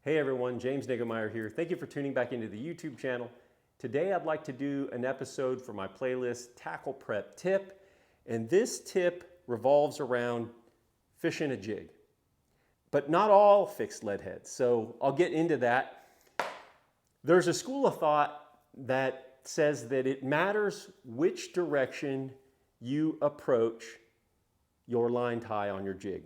Hey everyone, James Niggemeyer here. Thank you for tuning back into the YouTube channel. Today I'd like to do an episode for my playlist, Tackle Prep Tip. And this tip revolves around fishing a jig. But not all fixed lead heads, so I'll get into that. There's a school of thought that says that it matters which direction you approach your line tie on your jig.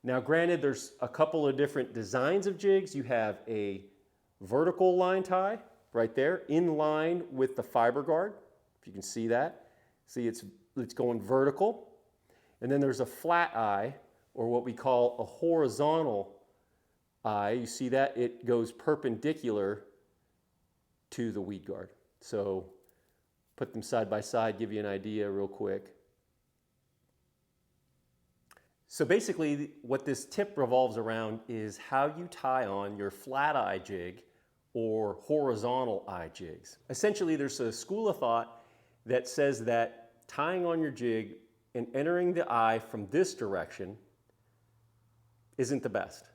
Now granted, there's a couple of different designs of jigs. You have a vertical line tie right there in line with the fiber guard, if you can see that. See, it's going vertical. And then there's a flat eye, or what we call a horizontal eye. You see that? It goes perpendicular to the weed guard. So put them side by side, give you an idea real quick. So basically what this tip revolves around is how you tie on your flat eye jig or horizontal eye jigs. Essentially there's a school of thought that says that tying on your jig and entering the eye from this direction isn't the best.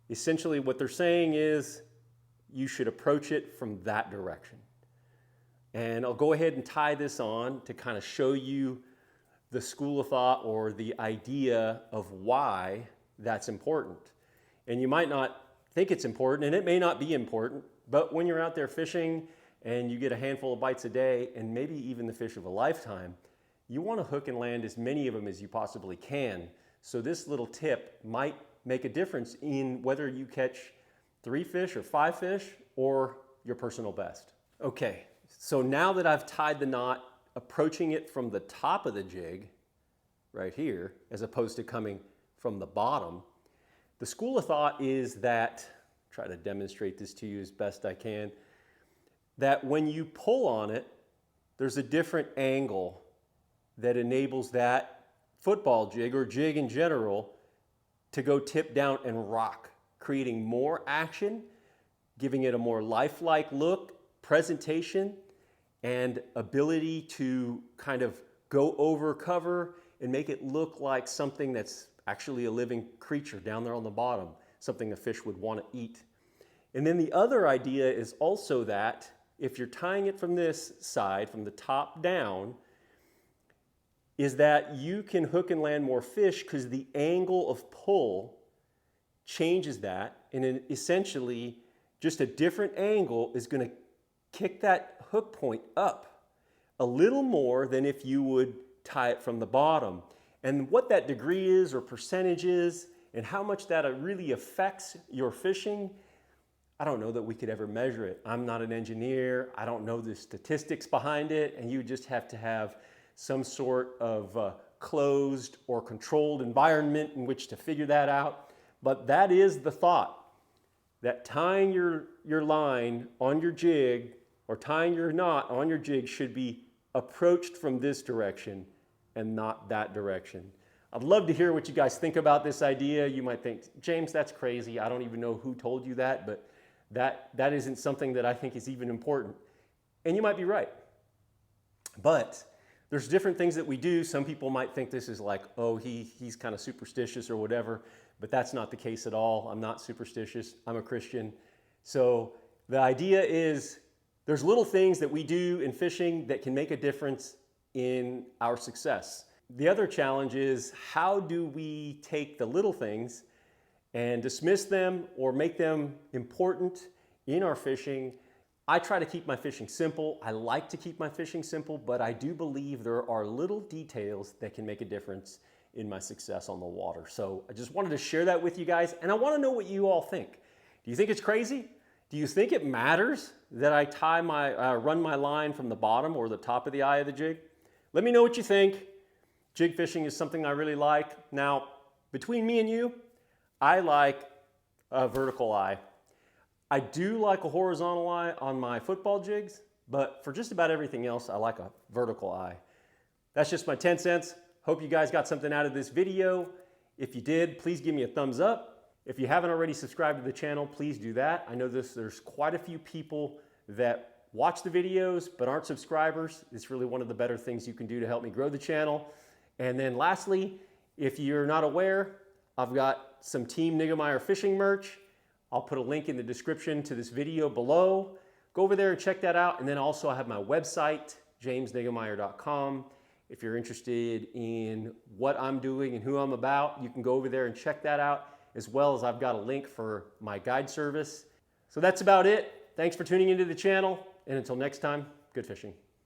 Essentially what they're saying is you should approach it from that direction. And I'll go ahead and tie this on to kind of show you the school of thought or the idea of why that's important. And you might not think it's important, and it may not be important, but when you're out there fishing and you get a handful of bites a day and maybe even the fish of a lifetime, you want to hook and land as many of them as you possibly can. So this little tip might make a difference in whether you catch 3 fish or 5 fish or your personal best. Okay, so now that I've tied the knot, approaching it from the top of the jig, right here, as opposed to coming from the bottom, the school of thought is that, try to demonstrate this to you as best I can, that when you pull on it, there's a different angle that enables that football jig or jig in general to go tip down and rock, creating more action, giving it a more lifelike look, presentation, and ability to kind of go over cover and make it look like something that's actually a living creature down there on the bottom, something a fish would want to eat. And then the other idea is also that if you're tying it from this side, from the top down, is that you can hook and land more fish because the angle of pull changes that, and then essentially just a different angle is going to kick that hook point up a little more than if you would tie it from the bottom. And what that degree is or percentage is and how much that really affects your fishing, I don't know that we could ever measure it. I'm not an engineer. I don't know the statistics behind it, and you just have to have some sort of closed or controlled environment in which to figure that out. But that is the thought, that tying your line on your jig or tying your knot on your jig should be approached from this direction and not that direction. I'd love to hear what you guys think about this idea. You might think, James, that's crazy. I don't even know who told you that, but that isn't something that I think is even important. And you might be right. But there's different things that we do. Some people might think this is like, oh, he's kind of superstitious or whatever, but that's not the case at all. I'm not superstitious. I'm a Christian. So the idea is there's little things that we do in fishing that can make a difference in our success. The other challenge is, how do we take the little things and dismiss them or make them important in our fishing? I try to keep my fishing simple. I like to keep my fishing simple, but I do believe there are little details that can make a difference in my success on the water. So I just wanted to share that with you guys, and I want to know what you all think. Do you think it's crazy? Do you think it matters that I run my line from the bottom or the top of the eye of the jig? Let me know what you think. Jig fishing is something I really like. Now, between me and you, I like a vertical eye. I do like a horizontal eye on my football jigs, but for just about everything else, I like a vertical eye. That's just my 10 cents. Hope you guys got something out of this video. If you did, please give me a thumbs up. If you haven't already subscribed to the channel, please do that. I know there's quite a few people that watch the videos but aren't subscribers. It's really one of the better things you can do to help me grow the channel. And then lastly, if you're not aware, I've got some Team Niggemeyer fishing merch. I'll put a link in the description to this video below. Go over there and check that out. And then also I have my website, jamesniggemeyer.com. If you're interested in what I'm doing and who I'm about, you can go over there and check that out, as well as I've got a link for my guide service. So that's about it. Thanks for tuning into the channel, and until next time, good fishing.